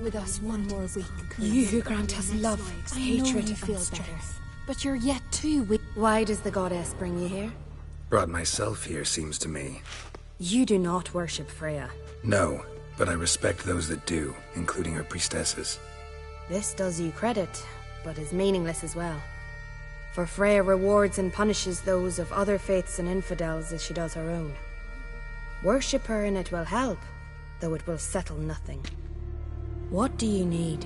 with us one more week. You who grant us love, hatred, and strength. But you're yet too weak. Why does the goddess bring you here? Brought myself here, seems to me. You do not worship Freya. No, but I respect those that do, including her priestesses. This does you credit, but is meaningless as well. For Freya rewards and punishes those of other faiths and infidels as she does her own. Worship her and it will help, though it will settle nothing. What do you need?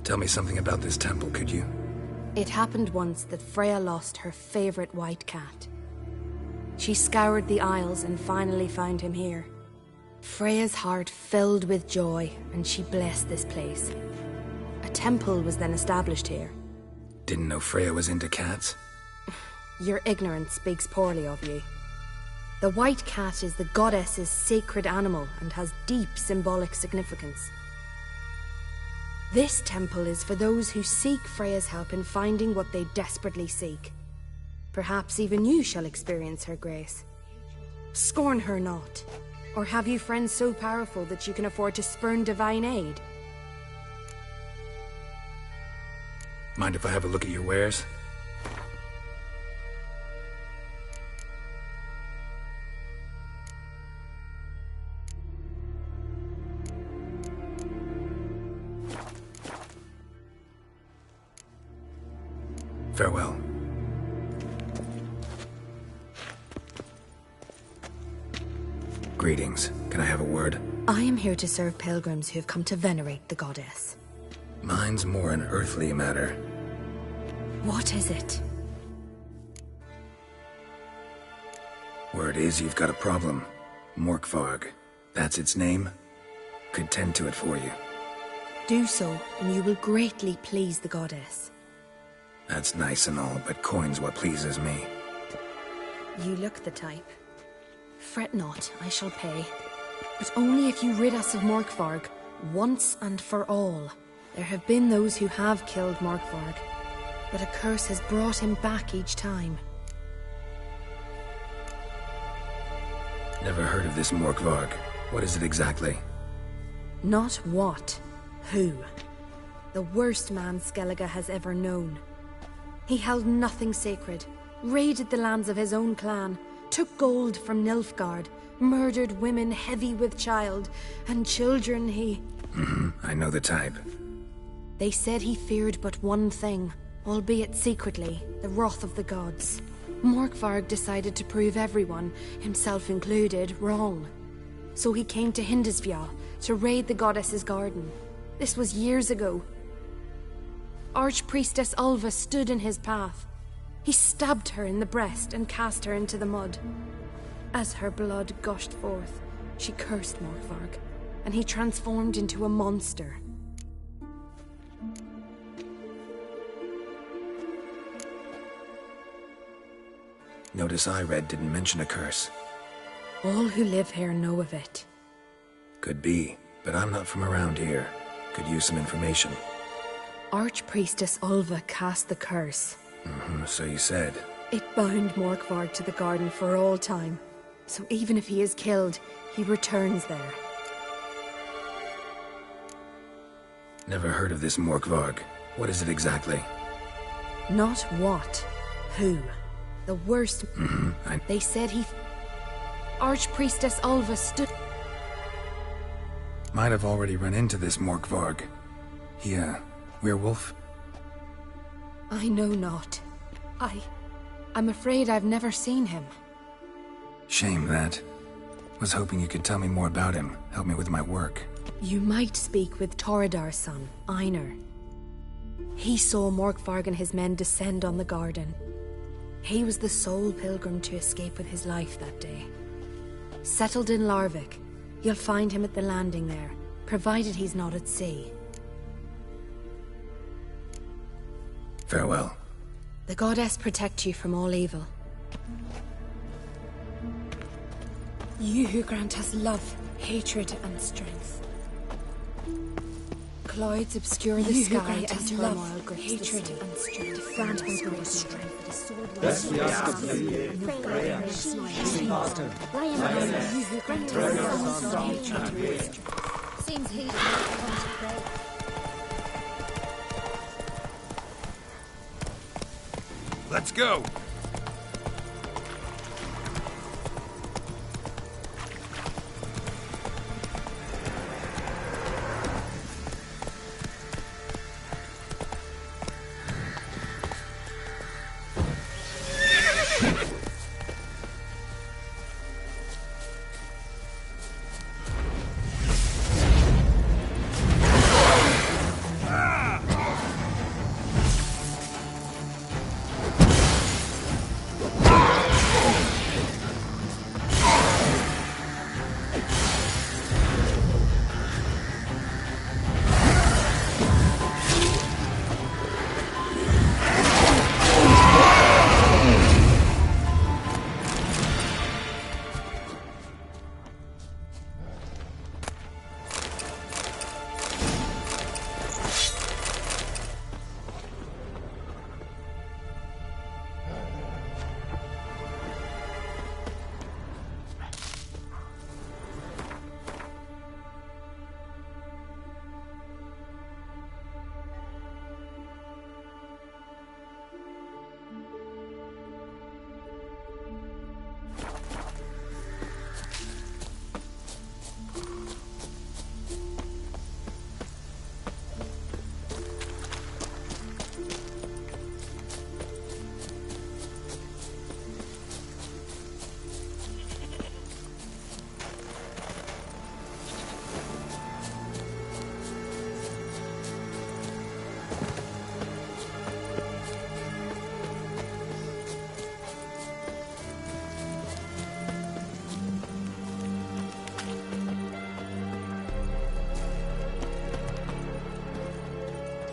Tell me something about this temple, could you? It happened once that Freya lost her favorite white cat. She scoured the Isles and finally found him here. Freya's heart filled with joy, and she blessed this place. A temple was then established here. Didn't know Freya was into cats. Your ignorance speaks poorly of you. The white cat is the goddess's sacred animal and has deep symbolic significance. This temple is for those who seek Freya's help in finding what they desperately seek. Perhaps even you shall experience her grace. Scorn her not. Or have you friends so powerful that you can afford to spurn divine aid? Mind if I have a look at your wares? Farewell. Greetings. Can I have a word? I am here to serve pilgrims who have come to venerate the goddess. Mine's more an earthly matter. What is it? Word is you've got a problem. Morkvarg. That's its name? Could tend to it for you. Do so, and you will greatly please the goddess. That's nice and all, but coin's what pleases me. You look the type. Fret not, I shall pay. But only if you rid us of Morkvarg, once and for all. There have been those who have killed Morkvarg, but a curse has brought him back each time. Never heard of this Morkvarg. What is it exactly? Not what, who. The worst man Skellige has ever known. He held nothing sacred, raided the lands of his own clan, took gold from Nilfgaard, murdered women heavy with child, and children he... I know the type. They said he feared but one thing, albeit secretly, the wrath of the gods. Morkvarg decided to prove everyone, himself included, wrong. So he came to Hindisfjall to raid the goddess's garden. This was years ago. Archpriestess Ulva stood in his path. He stabbed her in the breast and cast her into the mud. As her blood gushed forth, she cursed Morkvarg, and he transformed into a monster. Notice I read didn't mention a curse. All who live here know of it. Could be, but I'm not from around here. Could use some information. Archpriestess Ulva cast the curse. So you said. It bound Morkvarg to the garden for all time. So even if he is killed, he returns there. Never heard of this Morkvarg. What is it exactly? Not what, who. The worst... They said he... Archpriestess Ulva stood... Might have already run into this Morkvarg. He, werewolf? I know not. I'm afraid I've never seen him. Shame that. Was hoping you could tell me more about him, help me with my work. You might speak with Toradar's son, Einar. He saw Morkvarg and his men descend on the garden. He was the sole pilgrim to escape with his life that day. Settled in Larvik, you'll find him at the landing there, provided he's not at sea. Farewell. The goddess protect you from all evil. You who grant us love, hatred, and strength. clouds obscure the You who sky grant and his turmoil love, grips the hatred, sea. and strength. Grant him great strength that his sword This we ask of thee, Freya, King Martin, Lion, Lioness, you who grant his Gregor love, Son, hatred, and Wade. seems he does not come to pray. Let's go!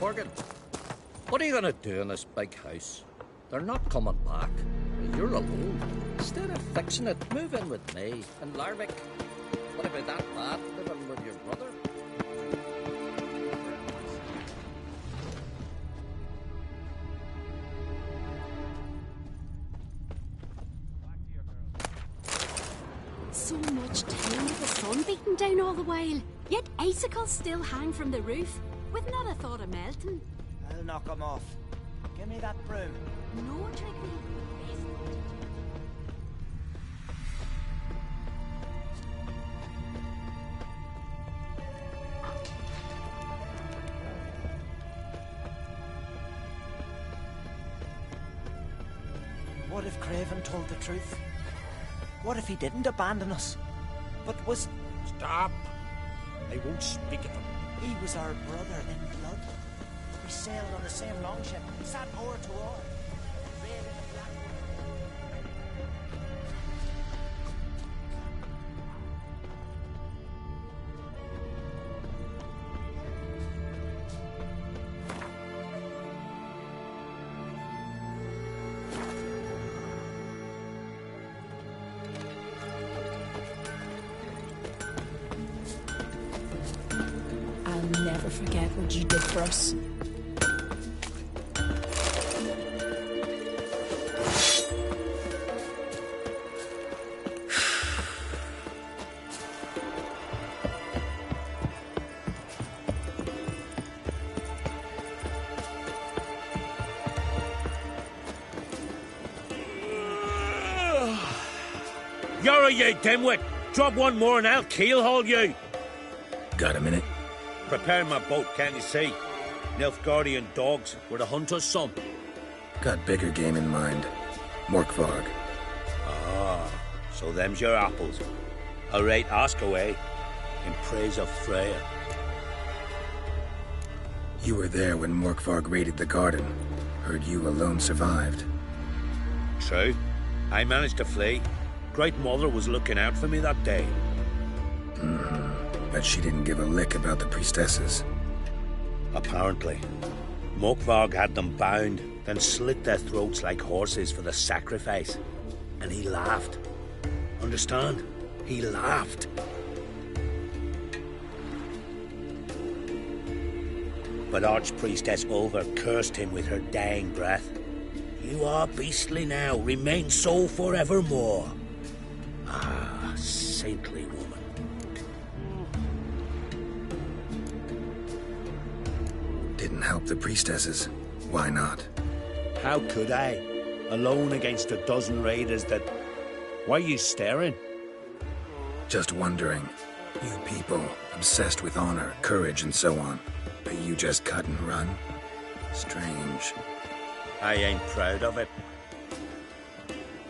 Morgan, what are you gonna do in this big house? They're not coming back. You're alone. Instead of fixing it, move in with me. And Larvik, what about that lad living with your brother? So much time with the sun beating down all the while, yet icicles still hang from the roof, with not a thought of melting. I'll knock 'em off. Give me that broom. No trickery. What if Craven told the truth? What if he didn't abandon us, but was... Stop! I won't speak of him. He was our brother in blood. We sailed on the same longship, sat oar to oar. Raided the Blackwood. I'll never forget what you did for us. Yara, you dimwit! Drop one more and I'll keelhaul you! Got a minute? Prepare my boat, can't you see? Nilfgaardian dogs were to hunt us some. Got bigger game in mind. Morkvarg. Ah, so them's your apples. All right, ask away. In praise of Freya. You were there when Morkvarg raided the garden. Heard you alone survived. True. I managed to flee. Great Mother was looking out for me that day. But she didn't give a lick about the priestesses. Apparently. Morkvarg had them bound, then slit their throats like horses for the sacrifice. And he laughed. Understand? He laughed. But Archpriestess Ulver cursed him with her dying breath. You are beastly now, remain so forevermore. Ah, saintly woman. Didn't help the priestesses. Why not? How could I? Alone against a dozen raiders that... Why are you staring? Just wondering. You people, obsessed with honor, courage, and so on. But you just cut and run? Strange. I ain't proud of it.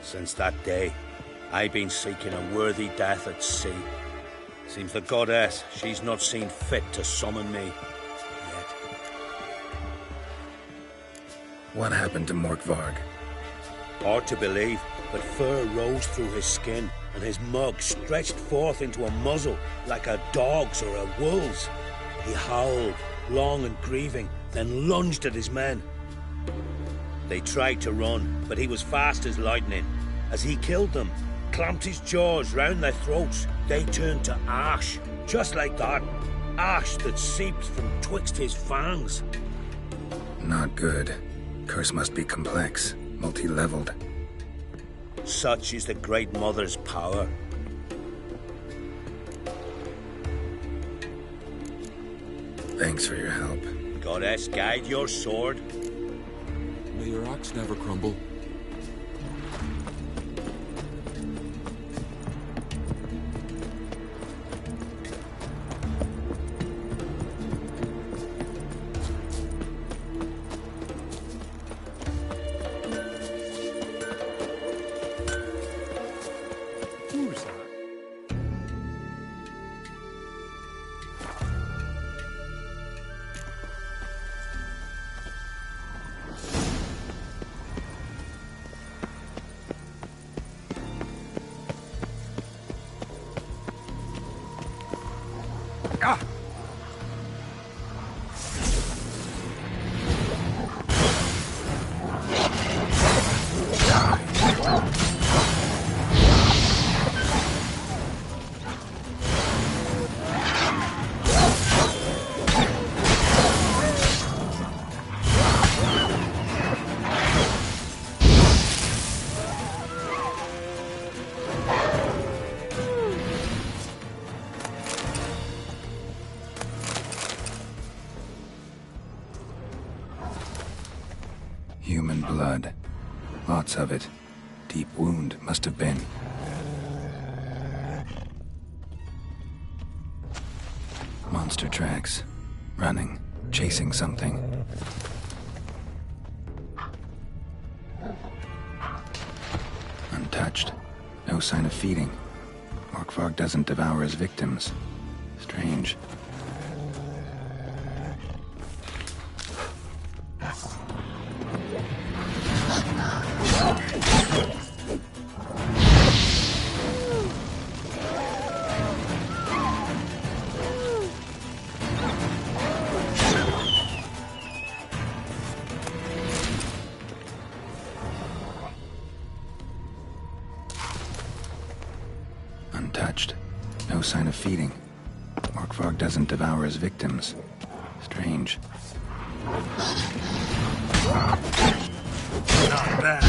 Since that day, I've been seeking a worthy death at sea. Seems the goddess, she's not seen fit to summon me. Yet. What happened to Morkvarg? Hard to believe, but fur rose through his skin, and his mug stretched forth into a muzzle, like a dog's or a wolf's. He howled, long and grieving, then lunged at his men. They tried to run, but he was fast as lightning. As he killed them, clamped his jaws round their throats, they turned to ash, just like that. Ash that seeped from twixt his fangs. Not good. Curse must be complex, multi-leveled. Such is the Great Mother's power. Thanks for your help. Goddess, guide your sword. May your axe never crumble. Who's that? Human blood. Lots of it. Deep wound must have been. Monster tracks. Running. Chasing something. Untouched. No sign of feeding. Morkvarg doesn't devour his victims. Strange. Untouched. No sign of feeding. Morkvarg doesn't devour his victims. Strange. Not bad.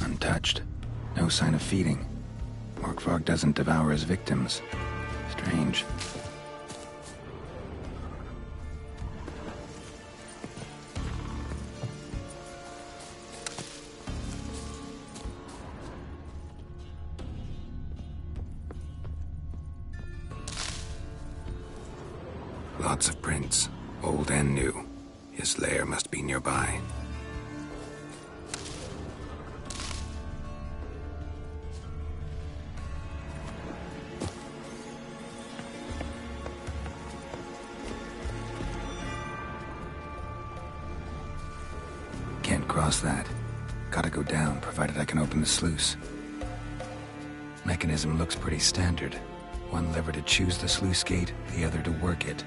Untouched. No sign of feeding. Morkvarg doesn't devour his victims. Strange. Lots of prints, old and new. His lair must be nearby. across that. Gotta go down, provided I can open the sluice. Mechanism looks pretty standard. One lever to choose the sluice gate, the other to work it.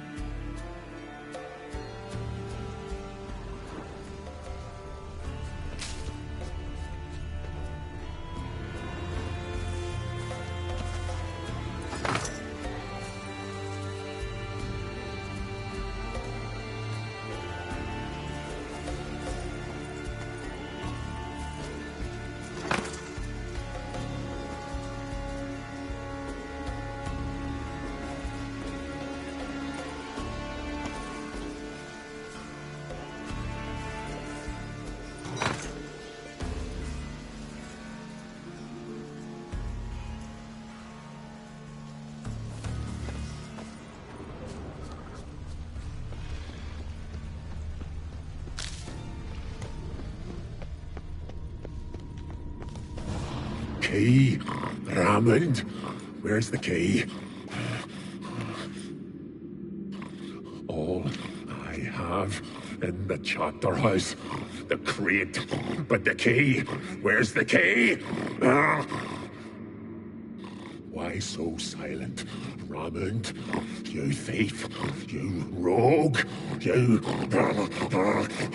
Key? Raymond? Where's the key? All I have in the chapter house, the crate, but the key? Where's the key? Why so silent, Raymond? You thief, you rogue, you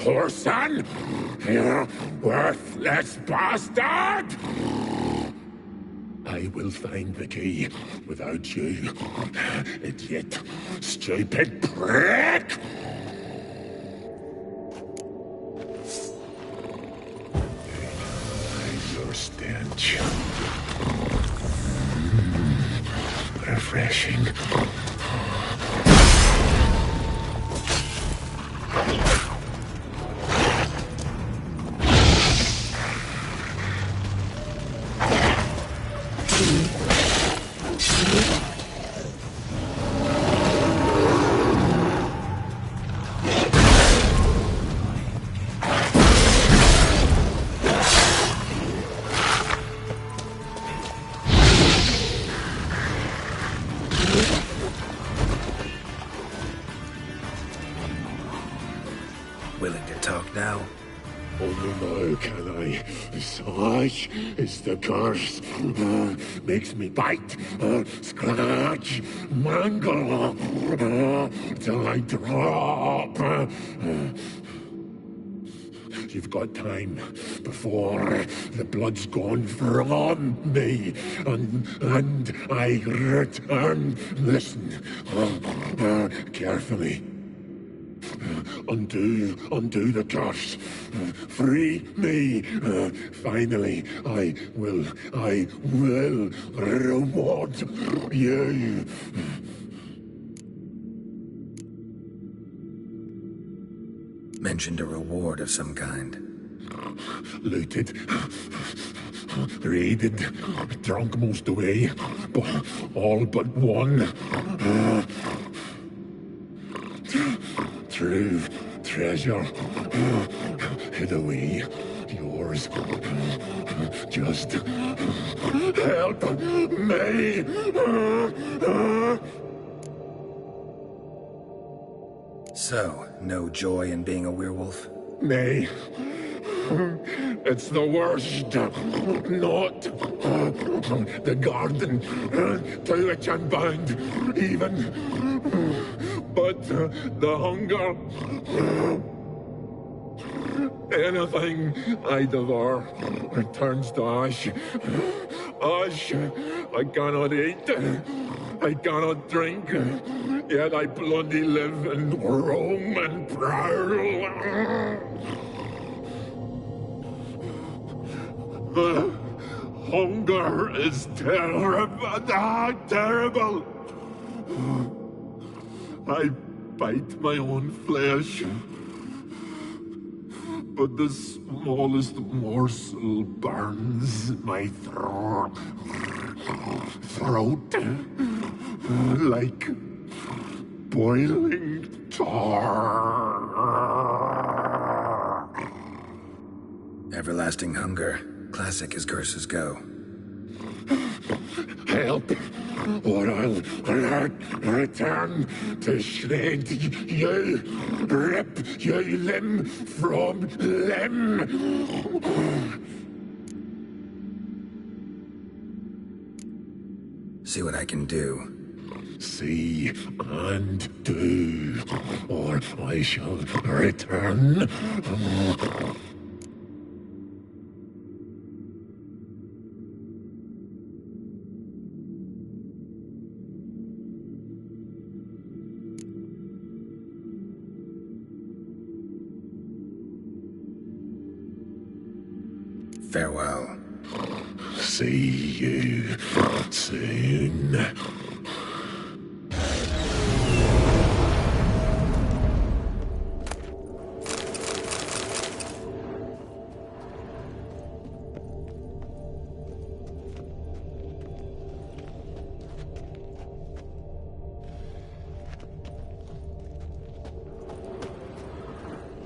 whoreson, you worthless bastard! I will find the key without you, idiot, stupid prick! Your stench. Refreshing. Willing to talk now? Only now can I. Such is the curse. Makes me bite, scratch, mangle, till I drop. You've got time before the blood's gone from me, and I return. Listen, carefully. Undo the curse. Free me. Finally, I will reward you. Mentioned a reward of some kind. Looted, raided, drunk most away, but all but one. True treasure hid away. Yours. Just help me. So, no joy in being a werewolf? Nay. It's the worst. Not the garden to which I'm bound, even. But the hunger. Anything I devour returns to ash. Ash I cannot eat. I cannot drink. Yet I bloody live and roam and prowl. Hunger is terrible. I bite my own flesh, but the smallest morsel burns my throat like boiling tar. Everlasting hunger. Classic as curses go. Help! or I'll return to shred you, rip you limb from limb. See what I can do. See and do, or I shall return. Farewell. See you soon.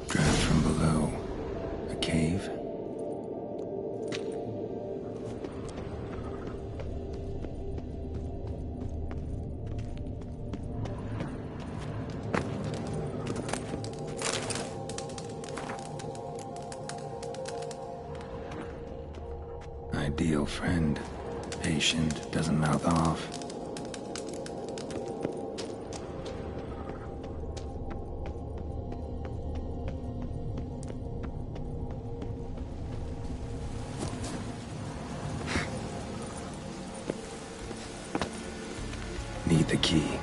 Draft from below. A cave? Ideal friend. Patient, doesn't mouth off. Need the key.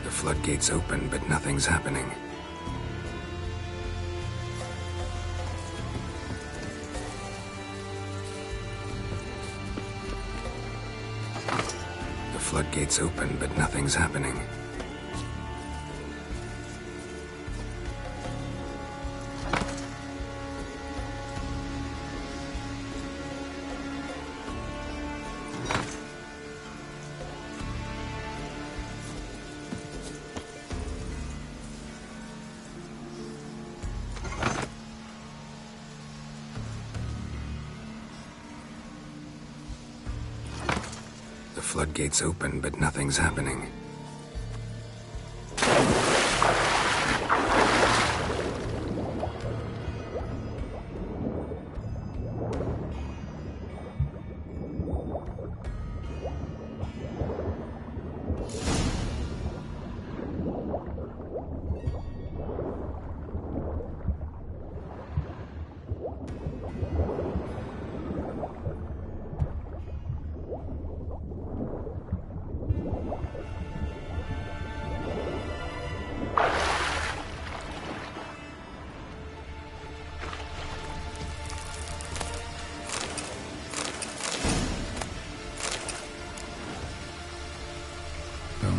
The floodgates open, but nothing's happening. The floodgates open, but nothing's happening. The floodgates open, but nothing's happening.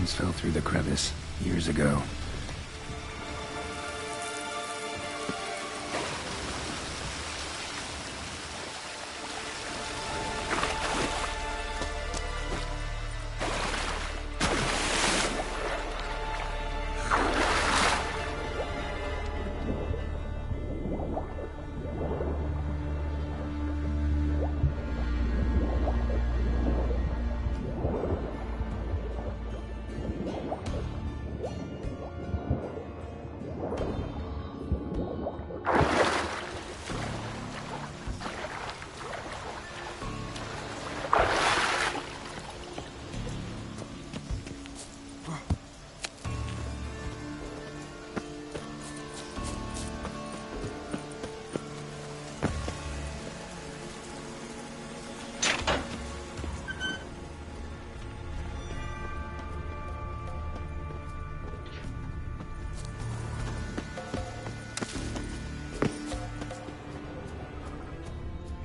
Things fell through the crevice years ago.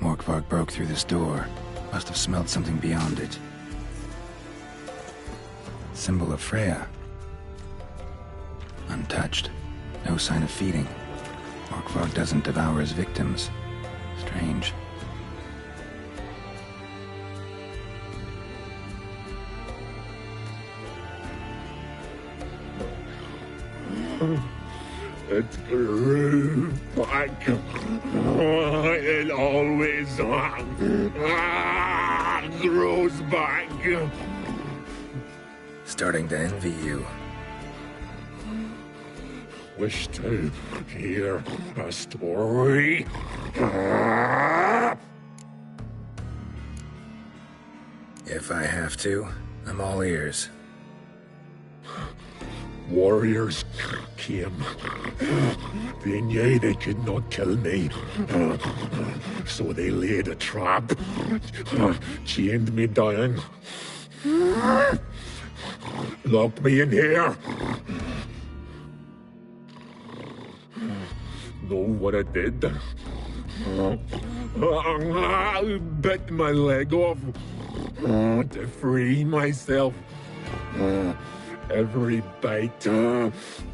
Morkvarg broke through this door. Must have smelled something beyond it. Symbol of Freya. Untouched. No sign of feeding. Morkvarg doesn't devour his victims. Strange. It grew back. It always grows back. Starting to envy you. Wish to hear a story? If I have to, I'm all ears. Warriors came. They knew they could not kill me. So they laid a trap. Chained me down. Locked me in here. Know what I did? I bit my leg off to free myself. Every bite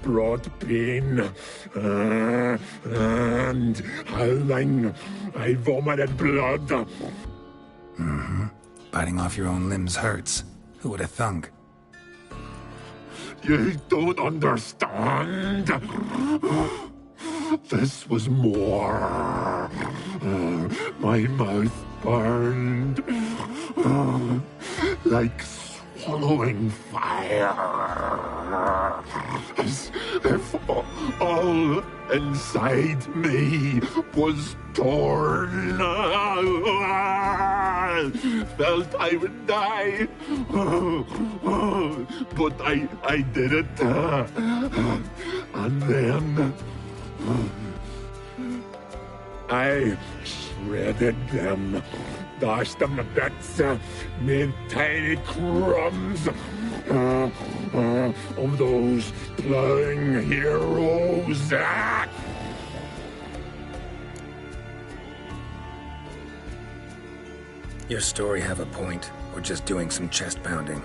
brought pain, and howling, I vomited blood. Mm-hmm. Biting off your own limbs hurts. Who would have thunk? You don't understand. This was more. My mouth burned like swallowing fire, as if all inside me was torn. Felt I would die, but I did it. And then I shredded them, dashed them to bits, made tiny crumbs of those plowing heroes. Your story have a point, or just doing some chest pounding?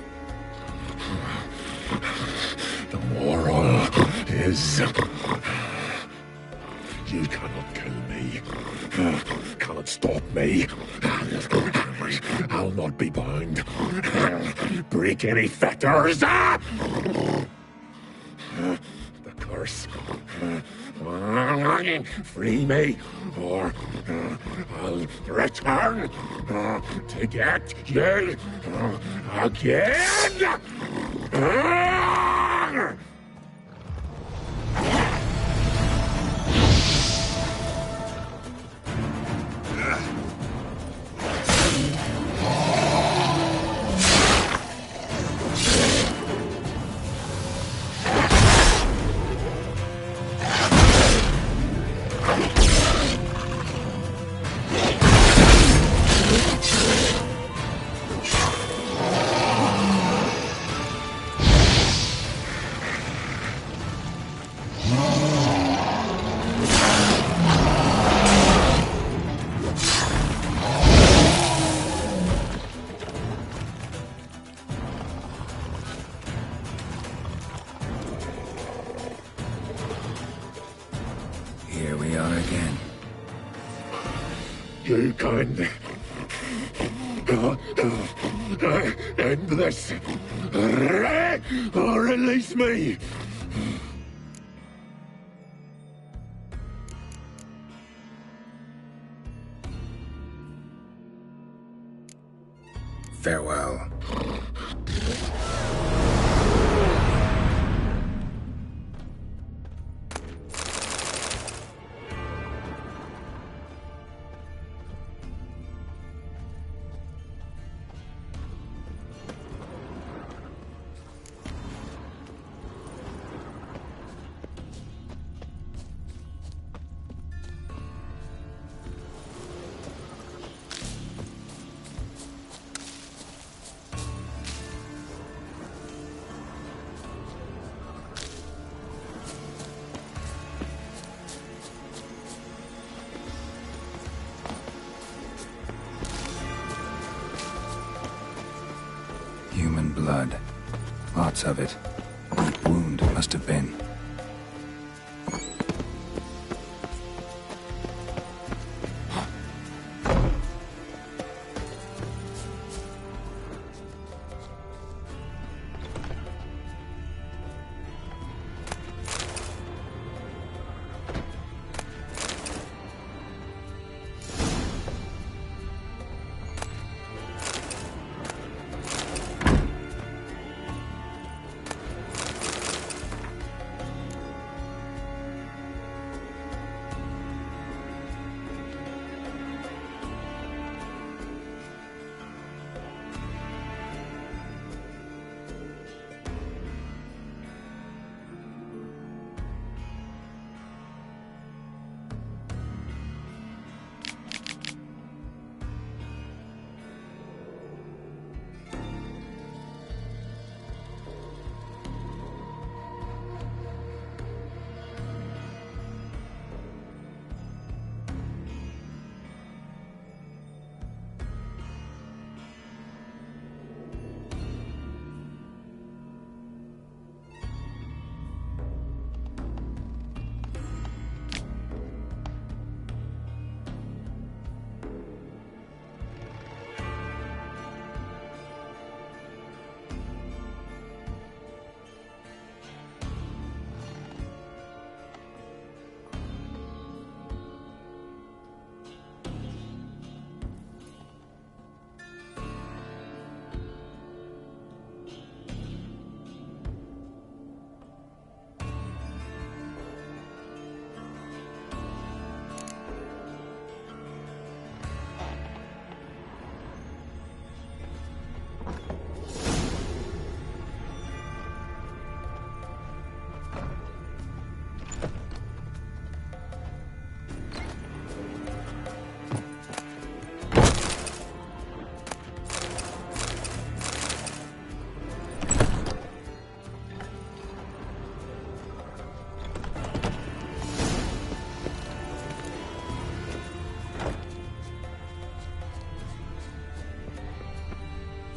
The moral is, you cannot kill me, cannot stop me. I'll not be bound. Break any fetters. The curse. Free me, or I'll return to get you again. You can end this. Or release me. Farewell. Human blood. Lots of it. Deep wound it must have been.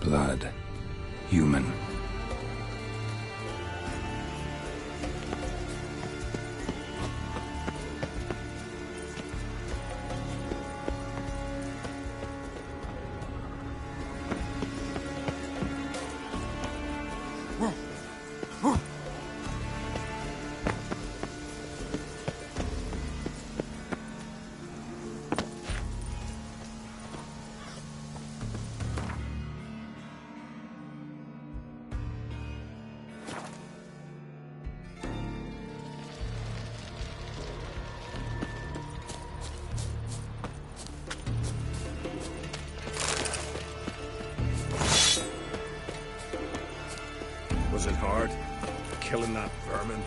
Blood. Human. Was it hard? Killing that vermin?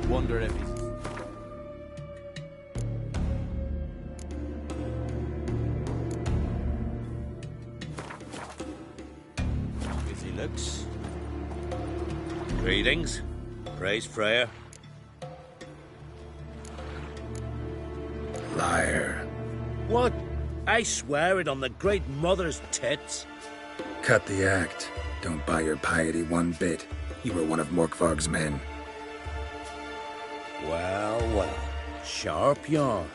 Wonder if he's... Busy looks. Greetings. Praise Freya. Liar. What? I swear it on the Great Mother's tits. Cut the act. Don't buy your piety one bit. You were one of Morkvarg's men. Well, well. Sharp yarn.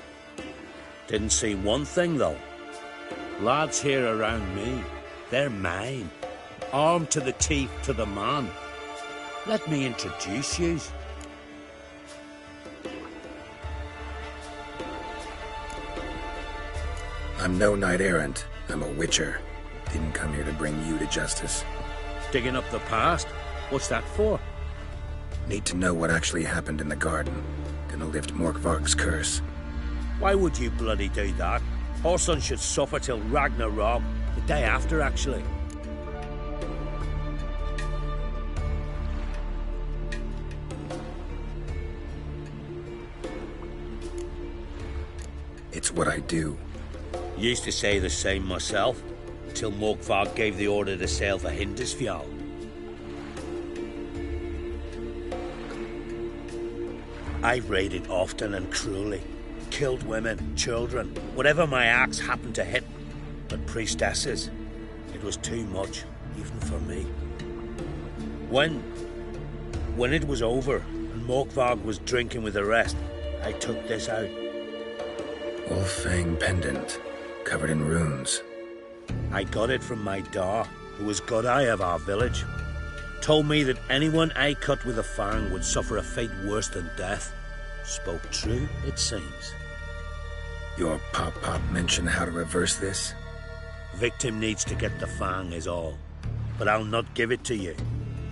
Didn't see one thing, though. Lads here around me, they're mine. Armed to the teeth to the man. Let me introduce yous. I'm no knight-errant. I'm a witcher. Didn't come here to bring you to justice. Digging up the past? What's that for? Need to know what actually happened in the garden. Gonna lift Morkvarg's curse. Why would you bloody do that? Horson should suffer till Ragnarok. The day after, actually. It's what I do. Used to say the same myself, until Morkvarg gave the order to sail for Hindisfjall. I've raided often and cruelly, killed women, children, whatever my axe happened to hit. But priestesses, it was too much, even for me. When it was over, and Morkvarg was drinking with the rest, I took this out. Wolf-fang pendant, covered in runes. I got it from my da, who was Godai of our village. Told me that anyone I cut with a fang would suffer a fate worse than death. Spoke true, it seems. Your pop-pop mentioned how to reverse this? Victim needs to get the fang is all. But I'll not give it to you.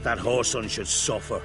That Horson should suffer.